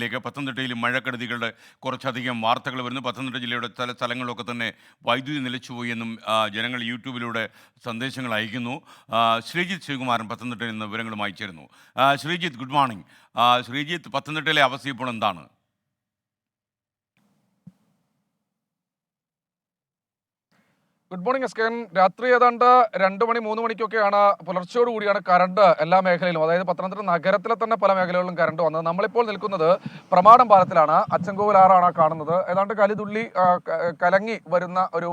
വാർത്തകളിലേക്ക്. പത്തനംതിട്ടയിൽ മഴക്കെടുതികളുടെ കുറച്ചധികം വാർത്തകൾ വരുന്നു. പത്തനംതിട്ട ജില്ലയുടെ ചില സ്ഥലങ്ങളിലൊക്കെ തന്നെ വൈദ്യുതി നിലച്ചുപോയി എന്നും ജനങ്ങൾ യൂട്യൂബിലൂടെ സന്ദേശങ്ങൾ അയക്കുന്നു. ശ്രീജിത്ത് ശ്രീകുമാരൻ പത്തനംതിട്ടയിൽ നിന്ന് വിവരങ്ങളുമായി ചേരുന്നു. Sreejith, good morning. ശ്രീജിത്ത്, പത്തനംതിട്ടയിലെ അവസ്ഥ ഇപ്പോൾ എന്താണ്? Good morning എസ്കൻ. രാത്രി ഏതാണ്ട് 2 മണി 3 മണിക്കൊക്കെയാണ് പുലർച്ചയോടുകൂടിയാണ് കറണ്ട് എല്ലാ മേഖലയിലും, അതായത് പത്തനംതിട്ട നഗരത്തിലെ തന്നെ പല മേഖലകളിലും കറണ്ട് വന്നത്. നമ്മളിപ്പോൾ നിൽക്കുന്നത് പ്രമാടം പാലത്തിലാണ്. അച്ചൻകോവിൽ ആറാണ് കാണുന്നത്. ഏതാണ്ട് കലിതുള്ളി കലങ്ങി വരുന്ന ഒരു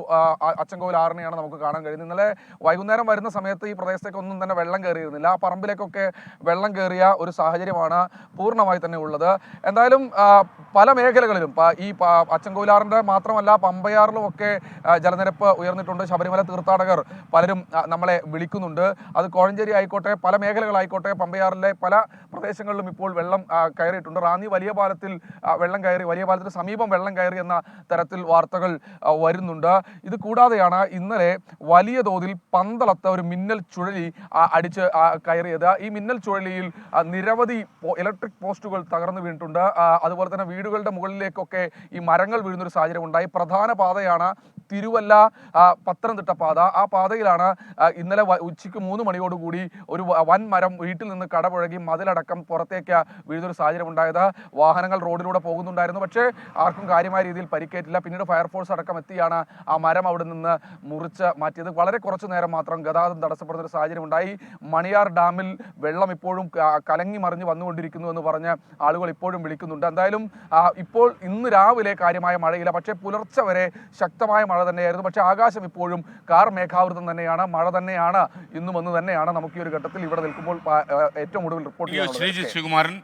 അച്ചൻകോവിൽ ആറിനെയാണ് നമുക്ക് കാണാൻ കഴിയുന്നത്. ഇന്നലെ വൈകുന്നേരം വരുന്ന സമയത്ത് ഈ പ്രദേശത്തേക്കൊന്നും തന്നെ വെള്ളം കയറിയിരുന്നില്ല. ആ പറമ്പിലേക്കൊക്കെ വെള്ളം കയറിയ ഒരു സാഹചര്യമാണ് പൂർണ്ണമായി തന്നെ ഉള്ളത്. എന്തായാലും പല മേഖലകളിലും ഈ അച്ചൻകോവിലാറിൻ്റെ മാത്രമല്ല പമ്പയാറിലും ഒക്കെ ജലനിരപ്പ് ഉയർന്നിട്ടുണ്ട്. ശബരിമല തീർത്ഥാടകർ പലരും നമ്മളെ വിളിക്കുന്നുണ്ട്. അത് കോഴഞ്ചേരി ആയിക്കോട്ടെ, പല മേഖലകളായിക്കോട്ടെ, പമ്പയാറിലെ പല പ്രദേശങ്ങളിലും ഇപ്പോൾ വെള്ളം കയറിയിട്ടുണ്ട്. റാന്നി വലിയ പാലത്തിൽ വെള്ളം കയറി, വലിയ പാലത്തിന് സമീപം വെള്ളം കയറി എന്ന തരത്തിൽ വാർത്തകൾ വരുന്നുണ്ട്. ഇത് കൂടാതെയാണ് ഇന്നലെ വലിയ തോതിൽ പന്തളത്ത് ഒരു മിന്നൽ ചുഴലി അടിച്ച് കയറിയത്. ഈ മിന്നൽ ചുഴലിയിൽ നിരവധി ഇലക്ട്രിക് പോസ്റ്റുകൾ തകർന്നു വീണിട്ടുണ്ട്. അതുപോലെ തന്നെ വീടുകളുടെ മുകളിലേക്കൊക്കെ ഈ മരങ്ങൾ വീഴുന്നൊരു സാഹചര്യം ഉണ്ടായി. പ്രധാന പാതയാണ് തിരുവല്ല പത്തനംതിട്ട പാത. ആ പാതയിലാണ് ഇന്നലെ ഉച്ചയ്ക്ക് 3 മണിയോടുകൂടി ഒരു വൻ മരം വീട്ടിൽ നിന്ന് കടപുഴകി മതിലടക്കം പുറത്തേക്ക് വീഴുന്നൊരു സാഹചര്യം ഉണ്ടായത്. വാഹനങ്ങൾ റോഡിലൂടെ പോകുന്നുണ്ടായിരുന്നു, പക്ഷേ ആർക്കും കാര്യമായ രീതിയിൽ പരിക്കേറ്റില്ല. പിന്നീട് ഫയർഫോഴ്സ് അടക്കം എത്തിയാണ് ആ മരം അവിടെ നിന്ന് മുറിച്ച് മാറ്റിയത്. വളരെ കുറച്ചു നേരം മാത്രം ഗതാഗതം തടസ്സപ്പെടുന്ന ഒരു സാഹചര്യം ഉണ്ടായി. മണിയാർ ഡാമിൽ വെള്ളം ഇപ്പോഴും കലങ്ങി മറിഞ്ഞ് വന്നുകൊണ്ടിരിക്കുന്നു എന്ന് പറഞ്ഞ് ആളുകൾ ഇപ്പോഴും വിളിക്കുന്നുണ്ട്. എന്തായാലും ഇപ്പോൾ ഇന്ന് രാവിലെ കാര്യമായ മഴയില്ല, പക്ഷേ പുലർച്ചെ വരെ ശക്തമായ മഴ തന്നെയായിരുന്നു. പക്ഷേ ആകാശം ഇപ്പോഴും കാർ മേഘാവൃതം തന്നെയാണ്, മഴ തന്നെയാണ് ഇന്നും എന്ന് തന്നെയാണ് നമുക്ക് ഈ ഒരു ഘട്ടത്തിൽ ഇവിടെ നിൽക്കുമ്പോൾ ഏറ്റവും ഒടുവിൽ റിപ്പോർട്ട് ചെയ്യാനുള്ളത്. ശ്രീജിത്ത് ശ്രീകുമാരൻ.